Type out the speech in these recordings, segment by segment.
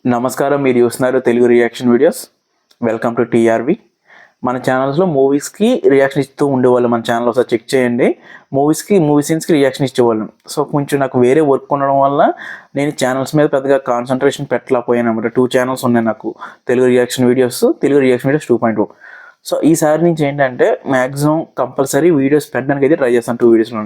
నమస్కారం, మీరు చూస్తున్నారు Telugu reaction videos. Welcome to TRV. మన ఛానల్స్లో మూవీస్కి రియాక్షన్ ఇస్తూ ఉండేవాళ్ళు. మన ఛానల్ ఒకసారి చెక్ చేయండి. మూవీ సీన్స్కి రియాక్షన్ ఇచ్చేవాళ్ళం. సో కొంచెం నాకు వేరే వర్క్ ఉండడం వల్ల నేను ఛానల్స్ మీద పెద్దగా కాన్సన్ట్రేషన్ పెట్టలేకపోయాను అనమాట. 2 ఛానల్స్ ఉన్నాయి నాకు, తెలుగు రియాక్షన్ వీడియోస్ 2.0. సో ఈసారి నుంచి ఏంటంటే మ్యాక్సిమం కంపల్సరీ వీడియోస్ పెట్టడానికి అయితే ట్రై చేస్తాను. 2 వీడియోస్లో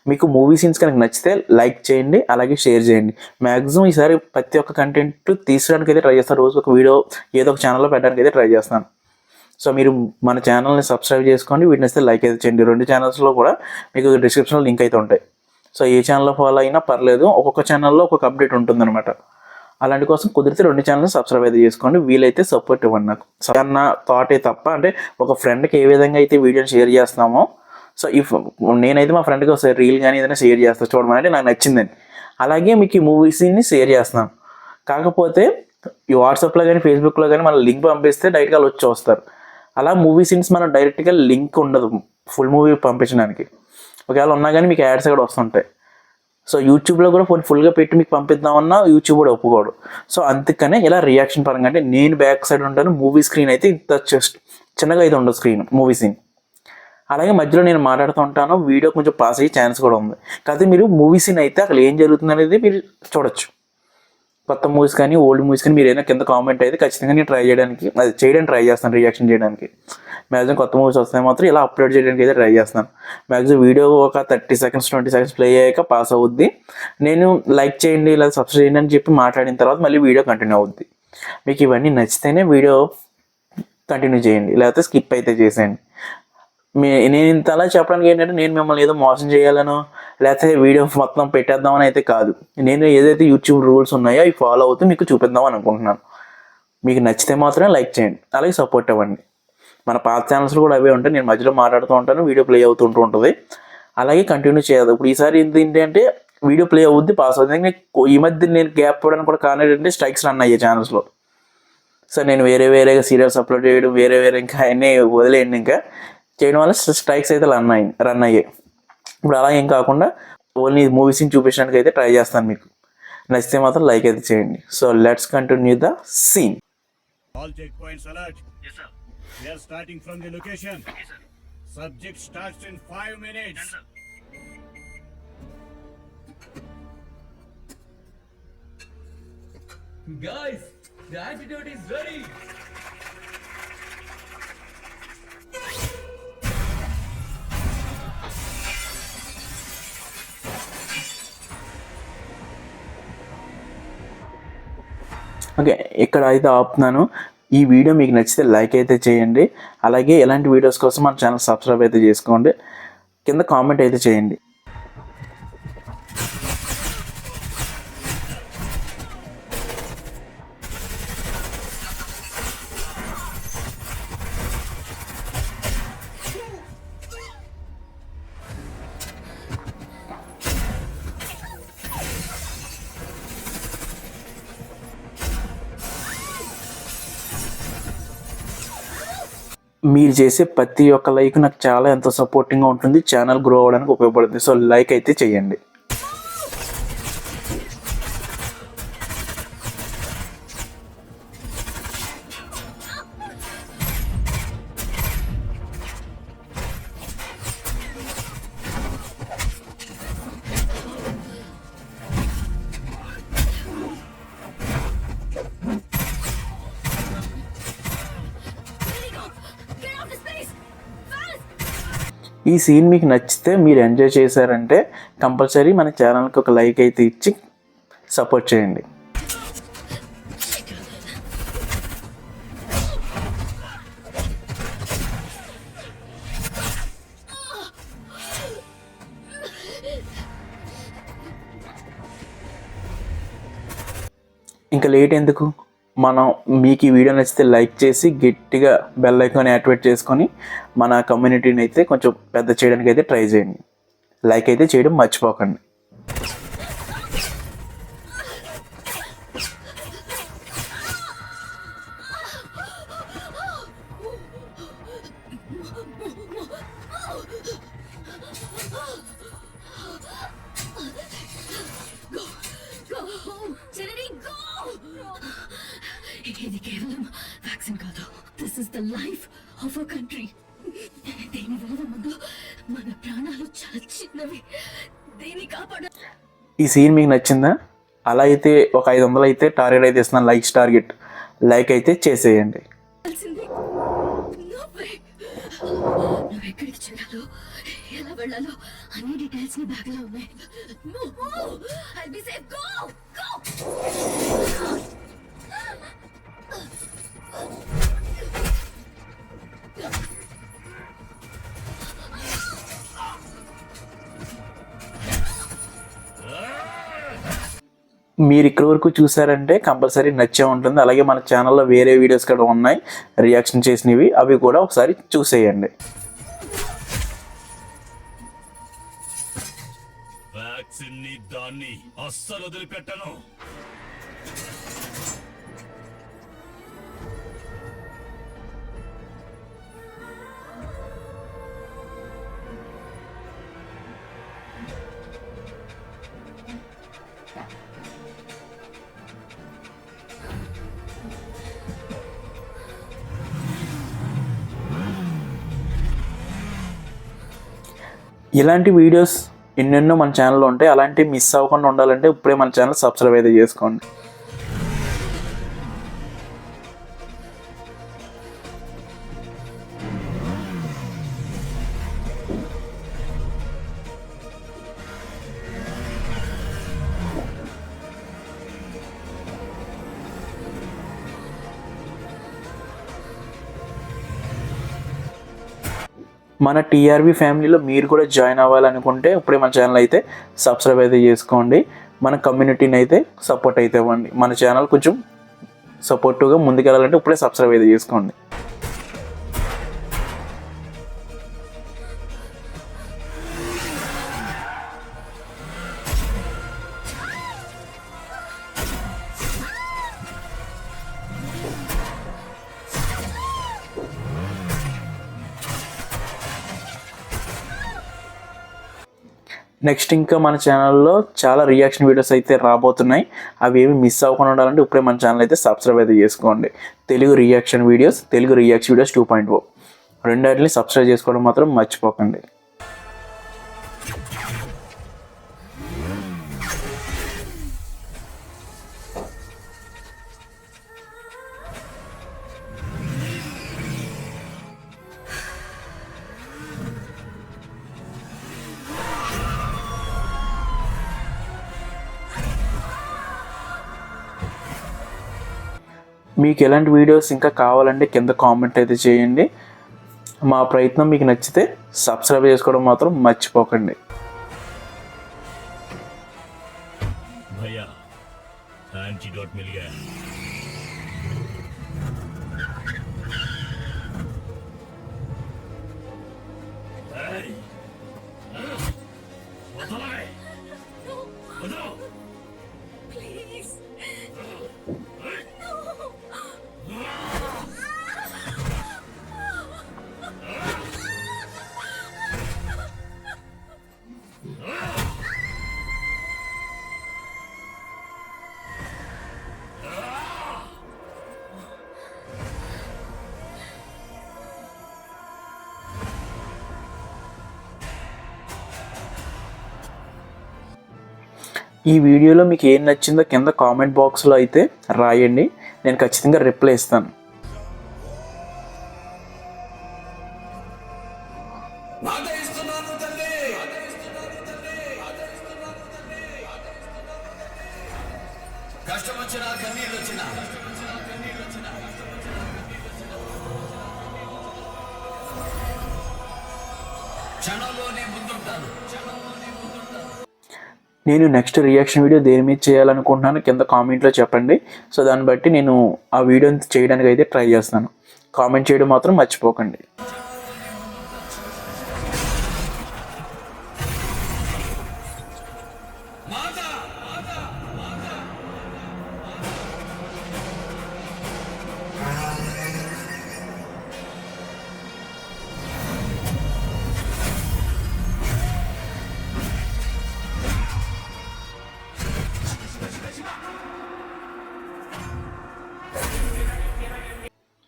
మీకు మూవీ సీన్స్ కనుక నచ్చితే లైక్ చేయండి, అలాగే షేర్ చేయండి. మ్యాక్సిమం ఈసారి ప్రతి ఒక్క కంటెంట్ తీసుకోవడానికి అయితే ట్రై చేస్తాను. రోజు ఒక వీడియో ఏదో ఒక ఛానల్లో పెట్టడానికి అయితే ట్రై చేస్తాను. సో మీరు మన ఛానల్ని సబ్స్క్రైబ్ చేసుకోండి, వీటిని వస్తే లైక్ అయితే చేయండి. 2 ఛానల్స్లో కూడా మీకు డిస్క్రిప్షన్లో లింక్ అయితే ఉంటాయి. సో ఏ ఛానల్లో ఫాలో అయినా పర్లేదు, ఒక్కొక్క ఛానల్లో ఒక్కొక్క అప్డేట్ ఉంటుందన్నమాట. అలాంటి కోసం కుదిరితే 2 ఛానల్ని సబ్స్క్రైబ్ అయితే చేసుకోండి. వీలైతే సపోర్ట్ ఇవ్వండి నాకు. అన్న థాటే తప్ప, అంటే ఒక ఫ్రెండ్కి ఏ విధంగా అయితే వీడియోని షేర్ చేస్తామో, సో నేనైతే మా ఫ్రెండ్కి ఒకసారి రీల్ కానీ ఏదైనా షేర్ చేస్తాను చూడమని, నాకు నచ్చిందని. అలాగే మీకు ఈ మూవీస్ని షేర్ చేస్తాను. కాకపోతే ఈ వాట్సాప్లో కానీ ఫేస్బుక్లో కానీ మన లింక్ పంపిస్తే డైరెక్ట్గా వాళ్ళు వచ్చి చూస్తారు. అలా మూవీ సీన్స్ మనం డైరెక్ట్గా లింక్ ఉండదు ఫుల్ మూవీ పంపించడానికి. ఒకవేళ ఉన్నా కానీ మీకు యాడ్స్ కూడా వస్తుంటాయి. సో యూట్యూబ్లో కూడా ఫుల్గా పెట్టి మీకు పంపిద్దామన్నా యూట్యూబ్ కూడా ఒప్పుకోడు. సో అందుకనే ఇలా రియాక్షన్ పరంగా, అంటే నేను బ్యాక్ సైడ్ ఉంటాను, మూవీ స్క్రీన్ అయితే ఇంత చిన్నగా అయితే ఉండదు స్క్రీన్ మూవీ సీన్. అలాగే మధ్యలో నేను మాట్లాడుతూ ఉంటాను, వీడియో కొంచెం పాస్ అయ్యే ఛాన్స్ కూడా ఉంది. కాకపోతే మీరు మూవీ సీన్ అయితే అక్కడ ఏం జరుగుతుంది అనేది మీరు చూడొచ్చు. కొత్త మూవీస్ కానీ ఓల్డ్ మూవీస్ కానీ మీరు ఏదైనా కింద కామెంట్ అయితే ఖచ్చితంగా నేను చేయడానికి ట్రై చేస్తాను, రియాక్షన్ చేయడానికి. మ్యాక్సిమం కొత్త మూవీస్ వస్తే మాత్రం ఇలా అప్లోడ్ చేయడానికి అయితే ట్రై చేస్తాను. మ్యాక్సిమం వీడియో ఒక 30 సెకండ్స్ 20 సెకండ్స్ ప్లే అయ్యాక పాస్ అవుద్ది. నేను లైక్ చేయండి లేదా సబ్స్క్రైబ్ చేయండి అని చెప్పి మాట్లాడిన తర్వాత మళ్ళీ వీడియో కంటిన్యూ అవుద్ది. మీకు ఇవన్నీ నచ్చితేనే వీడియో కంటిన్యూ చేయండి, లేకపోతే స్కిప్ అయితే చేసేయండి. నేను ఇంత అలా చెప్పడానికి ఏంటంటే నేను మిమ్మల్ని ఏదో మోసం చేయాలనో లేకపోతే వీడియో మొత్తం పెట్టేద్దామని అయితే కాదు. నేను ఏదైతే యూట్యూబ్ రూల్స్ ఉన్నాయో అవి ఫాలో అవుతూ మీకు చూపిద్దామని అనుకుంటున్నాను. మీకు నచ్చితే మాత్రమే లైక్ చేయండి, అలాగే సపోర్ట్ ఇవ్వండి. మన పాత ఛానల్స్లో కూడా అవే ఉంటాయి. నేను మధ్యలో మాట్లాడుతూ ఉంటాను, వీడియో ప్లే అవుతుంటూ ఉంటుంది. అలాగే కంటిన్యూ చేయాలి. ఇప్పుడు ఈసారి ఏంటంటే వీడియో ప్లే అవుద్ది, పాస్ అవుతుంది. ఈ మధ్య నేను గ్యాప్ ఇవ్వడానికి కూడా కారణం ఏంటంటే స్ట్రైక్స్ రన్ అయ్యాయి ఛానల్స్లో. సో నేను వేరేగా సీరియల్స్ అప్లోడ్ చేయడం, వేరే ఇంకా అన్నీ వదిలేయండి. ఇంకా చేయడం వల్ల స్ట్రైక్స్ అయితే రన్ అయ్యాయి. ఇప్పుడు అలా ఏం కాకుండా ఓన్లీ మూవీస్ని చూపించడానికి అయితే ట్రై చేస్తాను. మీకు నచ్చితే మాత్రం లైక్ అయితే చేయండి. So let's continue the scene. All checkpoints alert. Yes, sir. We are starting from the location. Okay, sir. Subject starts in 5 minutes. Yes, sir. Guys, the antidote is ready. Okay, ఇక్కడ అయితే ఆపుతున్నాను. ఈ video మీకు నచ్చితే like అయితే చేయండి. అలాగే ఇలాంటి videos కోసం మన ఛానల్ సబ్స్క్రైబ్ అయితే చేసుకోండి. కింద కామెంట్ అయితే చేయండి. మీరు చేసే ప్రతి ఒక్క లైక్ నాకు చాలా ఎంతో సపోర్టింగ్గా ఉంటుంది, ఛానల్ గ్రో అవ్వడానికి ఉపయోగపడుతుంది. సో లైక్ అయితే చేయండి. ఈ సీన్ మీకు నచ్చితే, మీరు ఎంజాయ్ చేశారంటే కంపల్సరీ మన ఛానల్కి ఒక లైక్ అయితే ఇచ్చి సపోర్ట్ చేయండి. ఇంకా లేట్ ఎందుకు, మనం మీకు ఈ వీడియో నచ్చితే లైక్ చేసి గట్టిగా బెల్ ఐకాన్ యాక్టివేట్ చేసుకొని మన కమ్యూనిటీని అయితే కొంచెం పెద్ద చేయడానికి అయితే ట్రై చేయండి. లైక్ అయితే చేయడం మర్చిపోకండి. ఇది కేవలం వ్యాక్సిన్ కాదు, this is the life of a country. దీని వల్ల ముందు మన ప్రాణాలు చాలా చిన్నవి, దీన్ని కాపాడ. ఈ సీన్ మీకు నచ్చిందా? అలా అయితే ఒక 500 అయితే టార్గెట్ అయితే ఇస్తున్నాను, లైక్స్ టార్గెట్. లైక్ అయితే చేసేయండి. నువ్వు ఎక్కడికి చేరాలో, ఎలా వెళ్ళాలో అన్ని డీటెయిల్స్ నీ బ్యాగ్ లో ఉన్నాయి. I'll be safe. Go! Go! మీరు ఇక్కడి వరకు చూసారంటే కంపల్సరీ నచ్చే ఉంటుంది. అలాగే మన ఛానల్లో వేరే వీడియోస్ కూడా ఉన్నాయి రియాక్షన్ చేసినవి, అవి కూడా ఒకసారి చూసేయండి. వ్యాక్సిన్ ని దాన్ని అస్సలు వదిలిపెట్టను. ఇలాంటి వీడియోస్ ఎన్నెన్నో మన ఛానల్లో ఉంటాయి. అలాంటివి మిస్ అవ్వకుండా ఉండాలంటే ఇప్పుడే మన ఛానల్ సబ్స్క్రైబ్ అయితే చేసుకోండి. మన టీఆర్వీ ఫ్యామిలీలో మీరు కూడా జాయిన్ అవ్వాలనుకుంటే ఇప్పుడే మన ఛానల్ అయితే సబ్స్క్రైబ్ అయితే చేసుకోండి. మన కమ్యూనిటీని అయితే సపోర్ట్ అయితే ఇవ్వండి. మన ఛానల్ కొంచెం సపోర్టివ్గా ముందుకెళ్ళాలంటే ఇప్పుడే సబ్స్క్రైబ్ అయితే చేసుకోండి. నెక్స్ట్ ఇంకా మన ఛానల్లో చాలా రియాక్షన్ వీడియోస్ అయితే రాబోతున్నాయి. అవి ఏమి మిస్ అవ్వకుండా ఉండాలంటే ఇప్పుడే మన ఛానల్ అయితే సబ్స్క్రైబ్ అయితే చేసుకోండి. తెలుగు రియాక్షన్ వీడియోస్ 2.0 రెండింటిని సబ్స్క్రైబ్ చేసుకోవడం మాత్రం మర్చిపోకండి. మీకు ఎలాంటి వీడియోస్ ఇంకా కావాలంటే కింద కామెంట్ అయితే చేయండి. మా ప్రయత్నం మీకు నచ్చితే సబ్స్క్రైబ్ చేసుకోవడం మాత్రం మర్చిపోకండి. భయ్యా, యాంటీడోట్ మిల్ గయా. ఏయ్, వదలవే. వదలు. ప్లీజ్. ఈ వీడియోలో మీకు ఏం నచ్చిందో కింద కామెంట్ బాక్స్లో అయితే రాయండి. నేను ఖచ్చితంగా రిప్లై ఇస్తాను. నేను నెక్స్ట్ రియాక్షన్ వీడియో దేని మీద చేయాలనుకుంటున్నాను కింద కామెంట్లో చెప్పండి. సో దాన్ని బట్టి నేను ఆ వీడియోని చేయడానికి అయితే ట్రై చేస్తాను. కామెంట్ చేయడం మాత్రం మర్చిపోకండి.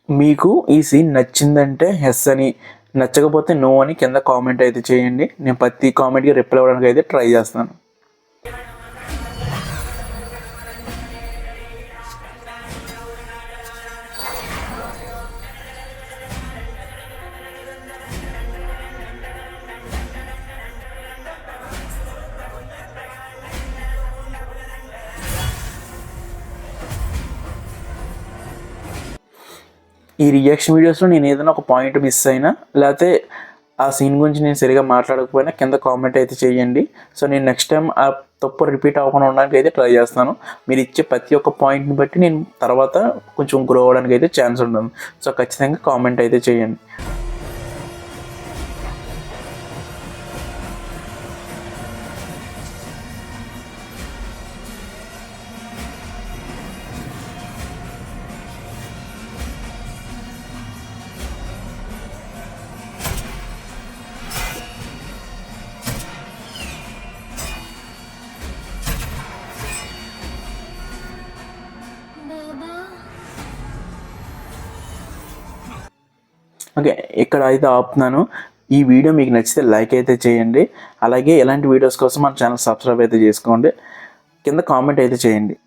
మీకు ఈ సీన్ నచ్చిందంటే ఎస్ అని, నచ్చకపోతే నో అని కింద కామెంట్ అయితే చేయండి. నేను ప్రతి కామెంట్కి రిప్లై అవ్వడానికి అయితే ట్రై చేస్తాను. ఈ రియాక్షన్ వీడియోస్లో నేను ఏదైనా ఒక పాయింట్ మిస్ అయినా, లేకపోతే ఆ సీన్ గురించి నేను సరిగా మాట్లాడకపోయినా కింద కామెంట్ అయితే చేయండి. సో నేను నెక్స్ట్ టైం ఆ తప్పు రిపీట్ అవ్వకుండా ఉండడానికి అయితే ట్రై చేస్తాను. మీరు ఇచ్చే ప్రతి ఒక్క పాయింట్ని బట్టి నేను తర్వాత కొంచెం గ్రో అవ్వడానికి అయితే ఛాన్స్ ఉంటుంది. సో ఖచ్చితంగా కామెంట్ అయితే చేయండి. బాబా ఓకే, ఇక్కడ అయితే ఆపుతున్నాను. ఈ వీడియో మీకు నచ్చితే లైక్ అయితే చేయండి. అలాగే ఇలాంటి వీడియోస్ కోసం మన ఛానల్ సబ్స్క్రైబ్ అయితే చేసుకోండి. కింద కామెంట్ అయితే చేయండి.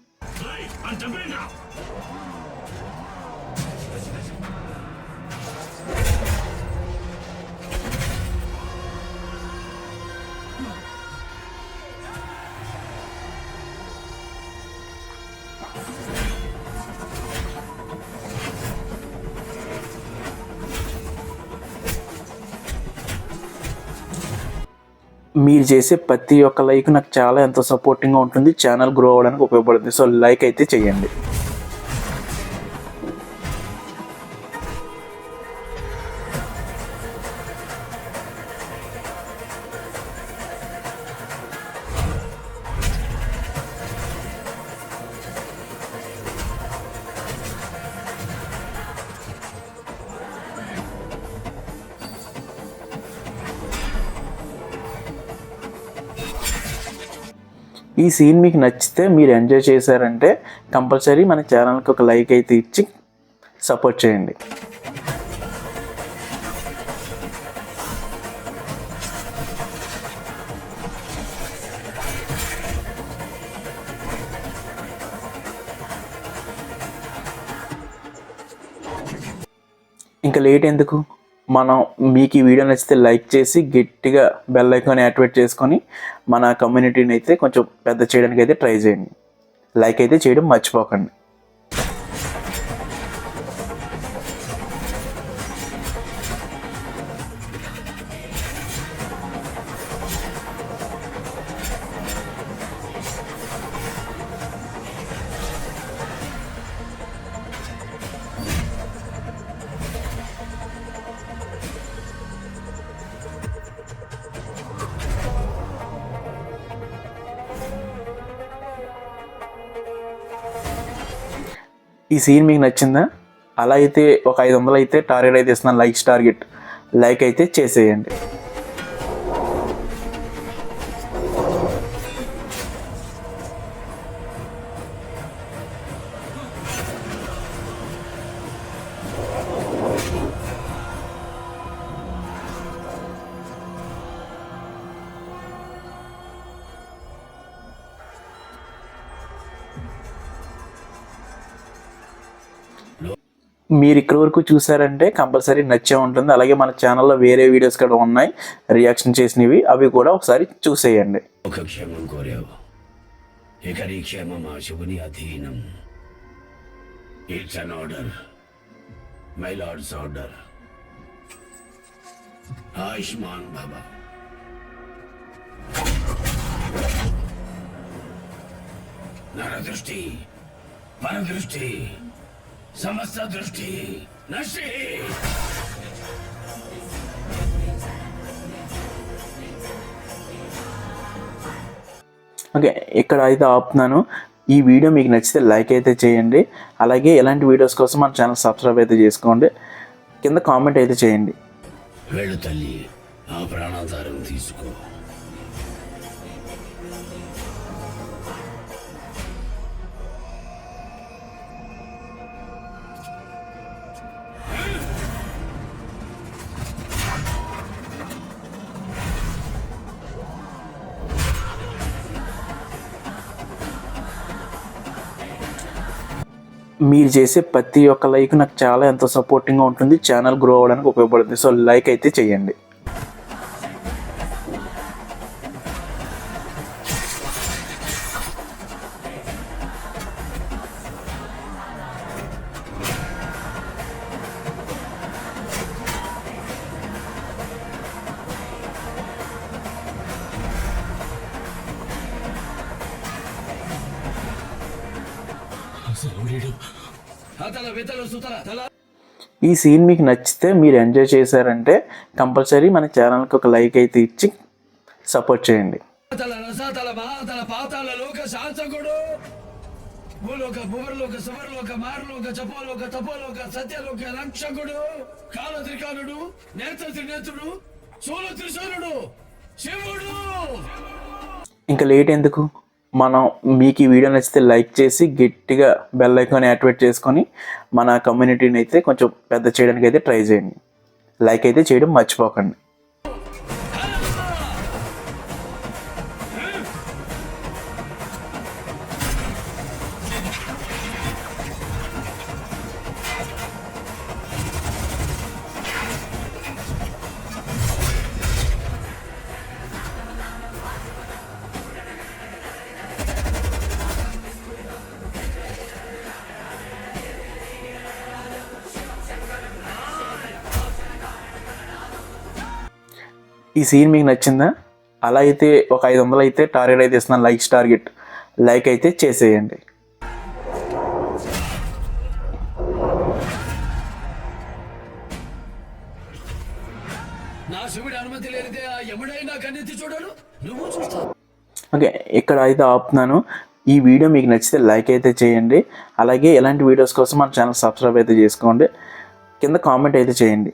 మీరు చేసే ప్రతి ఒక్క లైక్ నాకు చాలా ఎంతో సపోర్టింగ్గా ఉంటుంది, ఛానల్ గ్రో అవ్వడానికి ఉపయోగపడుతుంది. సో లైక్ అయితే చేయండి. ఈ సీన్ మీకు నచ్చితే, మీరు ఎంజాయ్ చేశారంటే కంపల్సరీ మన ఛానల్కి ఒక లైక్ అయితే ఇచ్చి సపోర్ట్ చేయండి. ఇంకా లేట్ ఎందుకు, మనం మీకు ఈ వీడియో నచ్చితే లైక్ చేసి గట్టిగా బెల్ ఐకాన్ యాక్టివేట్ చేసుకొని మన కమ్యూనిటీని అయితే కొంచెం పెద్ద చేయడానికి అయితే ట్రై చేయండి. లైక్ అయితే చేయడం మర్చిపోకండి. ఈ సీన్ మీకు నచ్చిందా? అలా అయితే ఒక 500 అయితే టార్గెట్ అయితే ఇస్తున్నాను, లైక్స్ టార్గెట్. లైక్ అయితే చేసేయండి. మీరు ఇక్కడ వరకు చూసారంటే కంపల్సరీ నచ్చే ఉంటుంది. అలాగే మన ఛానల్లో వేరే వీడియోస్ కూడా ఉన్నాయి రియాక్షన్ చేసినవి, అవి కూడా ఒకసారి చూసేయండి. ఒక క్షేమం కోరావు, ఇక నీ క్షేమం ఆ శివుని అధీనం. It's an order, my lord's order. ఆయుష్మాన్ భవ. నరదృష్టి, పరదృష్టి, సమస్త దృష్టి నష్టి. ఓకే, ఇక్కడ అయితే ఆపుతున్నాను. ఈ వీడియో మీకు నచ్చితే లైక్ అయితే చేయండి. అలాగే ఇలాంటి వీడియోస్ కోసం మన ఛానల్ సబ్స్క్రైబ్ అయితే చేసుకోండి. కింద కామెంట్ అయితే చేయండి. వెళ్ళు తల్లి, ఆ ప్రాణాధారం తీసుకో. మీరు చేసే ప్రతి ఒక్క లైక్ నాకు చాలా ఎంతో సపోర్టింగ్గా ఉంటుంది, ఛానల్ గ్రో అవ్వడానికి ఉపయోగపడుతుంది. సో లైక్ అయితే చేయండి. తల వెతలు సుతల తల. ఈ సీన్ మీకు నచ్చితే, మీరు ఎంజాయ్ చేశారంటే కంపల్సరీ మన ఛానల్కి ఒక లైక్ అయితే ఇచ్చి సపోర్ట్ చేయండి. తల రసతల మహాతల పాతాళ లోక శాసకుడు భూలోక భువర్లోక సువర్లోక మార్లోక చపోలోక తపోలోక సత్యలోక రక్షకుడు కాల త్రికాలుడు నేత్ర త్రినేత్రుడు శూల త్రిశూలుడు శివుడు. ఇంకా లేట్ ఎందుకు, మనం మీకు ఈ వీడియో నచ్చితే లైక్ చేసి గట్టిగా బెల్ ఐకాన్ యాక్టివేట్ చేసుకొని మన కమ్యూనిటీని అయితే కొంచెం పెద్ద చేయడానికి అయితే ట్రై చేయండి. లైక్ అయితే చేయడం మర్చిపోకండి. ఈ సీన్ మీకు నచ్చిందా? అలా అయితే ఒక 500 అయితే టార్గెట్ అయితే ఇస్తున్నాను, లైక్స్ టార్గెట్. లైక్ అయితే చేసేయండి. నా శివుడి అనుమతి లేనిదే ఆ యముడైనా కన్నెత్తి చూడడు, నువ్వు చూస్తావు. ఓకే, ఇక్కడ అయితే ఆపుతున్నాను. ఈ వీడియో మీకు నచ్చితే లైక్ అయితే చేయండి. అలాగే ఇలాంటి వీడియోస్ కోసం మన ఛానల్ సబ్స్క్రైబ్ అయితే చేసుకోండి. కింద కామెంట్ అయితే చేయండి.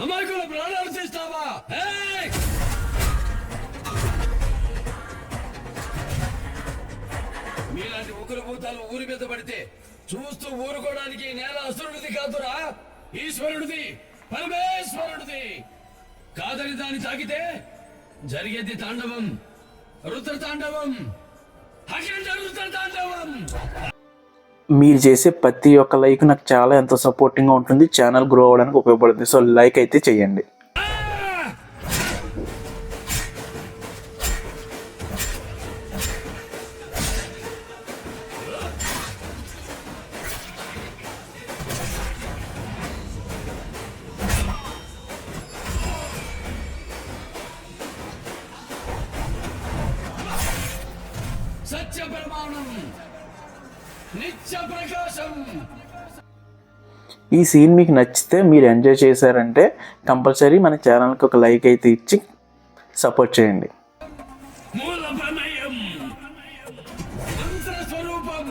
అమాయకుల ప్రాణాలు తీస్తావా? మీలాంటి ఉగ్ర భూతాలు ఊరి మీద పడితే చూస్తూ ఊరుకోవడానికి నేల అసురుడిది కాదురా, ఈశ్వరుడిది, పరమేశ్వరుడిది. కాదని దాన్ని తాకితే జరిగేది తాండవం, రుద్ర తాండవం, అఖండ రుద్ర తాండవం. మీరు చేసే ప్రతి ఒక్క లైక్ నాకు చాలా ఎంతో సపోర్టింగ్గా ఉంటుంది, ఛానల్ గ్రో అవ్వడానికి ఉపయోగపడుతుంది. సో లైక్ అయితే చేయండి. సత్య ప్రమాణం, నిత్య ప్రకాశం. ఈ సీన్ మీకు నచ్చితే, మీరు ఎంజాయ్ చేశారంటే కంపల్సరీ మన ఛానల్కి ఒక లైక్ అయితే ఇచ్చి సపోర్ట్ చేయండి. మూల ప్రమేయం, మంత్ర స్వరూపం,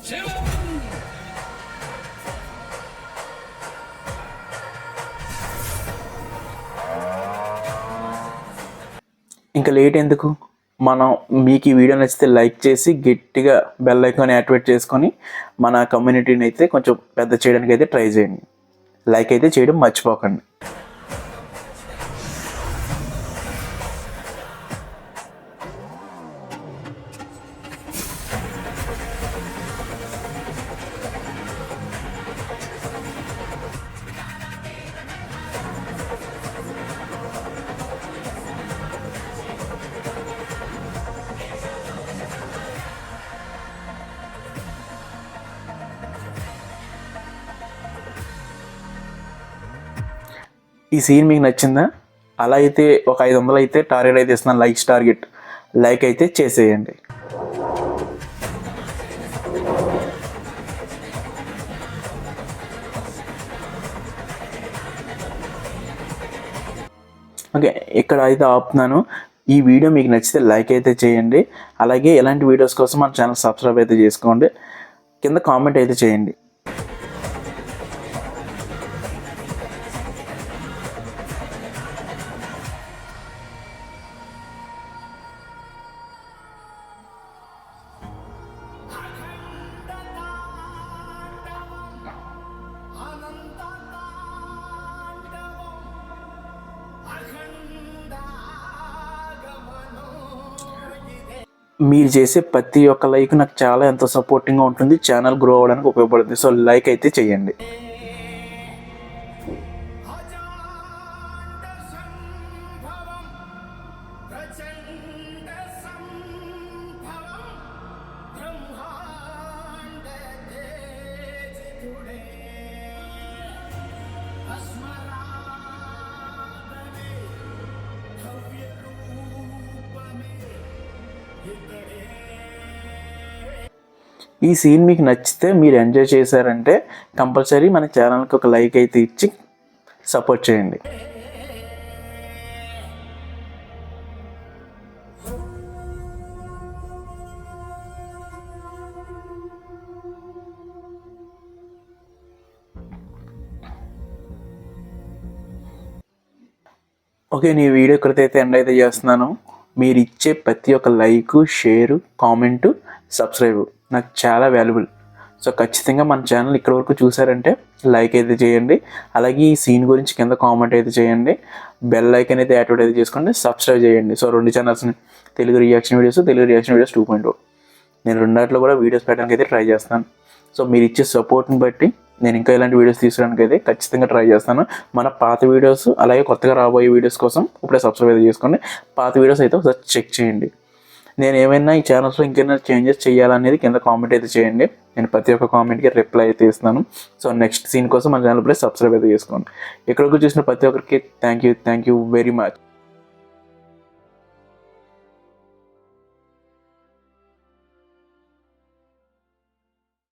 శివం. ఇంకా లేట్ ఎందుకు, మనం మీకు ఈ వీడియో నచ్చితే లైక్ చేసి గట్టిగా బెల్ ఐకాన్ యాక్టివేట్ చేసుకొని మన కమ్యూనిటీని అయితే కొంచెం పెద్ద చేయడానికి అయితే ట్రై చేయండి. లైక్ అయితే చేయడం మర్చిపోకండి. ఈ సీన్ మీకు నచ్చిందా? అలా అయితే ఒక 500 అయితే టార్గెట్ అయితే ఇస్తున్నాను, లైక్స్ టార్గెట్. లైక్ అయితే చేసేయండి. ఓకే, ఇక్కడ అయితే ఆపుతున్నాను. ఈ వీడియో మీకు నచ్చితే లైక్ అయితే చేయండి. అలాగే ఇలాంటి వీడియోస్ కోసం మన ఛానల్ సబ్స్క్రైబ్ అయితే చేసుకోండి. కింద కామెంట్ అయితే చేయండి. మీరు చేసే ప్రతి ఒక్క లైక్ నాకు చాలా ఎంతో సపోర్టింగ్గా ఉంటుంది, ఛానల్ గ్రో అవ్వడానికి ఉపయోగపడుతుంది. సో లైక్ అయితే చేయండి. ఈ సీన్ మీకు నచ్చితే, మీరు ఎంజాయ్ చేశారంటే కంపల్సరీ మన ఛానల్కి ఒక లైక్ అయితే ఇచ్చి సపోర్ట్ చేయండి. ఓకే, నీ వీడియో ఎక్కడైతే ఎండ్ అయితే చేస్తున్నాను. మీరు ఇచ్చే ప్రతి ఒక్క లైక్, షేరు, కామెంటు, సబ్స్క్రైబ్ నాకు చాలా వాల్యుబుల్. సో ఖచ్చితంగా మన ఛానల్ ఇక్కడ వరకు చూసారంటే లైక్ అయితే చేయండి. అలాగే ఈ సీన్ గురించి కింద కామెంట్ అయితే చేయండి. బెల్ ఐకాన్ అయితే యాక్టివేట్ అయితే చేసుకోండి, సబ్స్క్రైబ్ చేయండి. సో 2 ఛానల్స్ని, తెలుగు రియాక్షన్ వీడియోస్ 2.0. నేను రెండాట్లో కూడా వీడియోస్ పెట్టడానికి అయితే ట్రై చేస్తాను. సో మీరు ఇచ్చే సపోర్ట్ని బట్టి నేను ఇంకా ఇలాంటి వీడియోస్ తీసుకోవడానికి అయితే ఖచ్చితంగా ట్రై చేస్తాను. మన పాత వీడియోస్ అలాగే కొత్తగా రాబోయే వీడియోస్ కోసం ఇప్పుడే సబ్స్క్రైబ్ అయితే చేసుకోండి. పాత వీడియోస్ అయితే ఒకసారి చెక్ చేయండి. నేను ఏమైనా ఈ ఛానల్స్లో ఇంకేమైనా చేంజెస్ చేయాలనేది కింద కామెంట్ అయితే చేయండి. నేను ప్రతి ఒక్క కామెంట్కి రిప్లై అయితే ఇస్తాను. సో నెక్స్ట్ సీన్ కోసం మన ఛానల్ ప్లస్ సబ్స్క్రైబ్ అయితే చేసుకోండి. ఇక్కడికి చూసిన ప్రతి ఒక్కరికి థ్యాంక్ యూ వెరీ మచ్.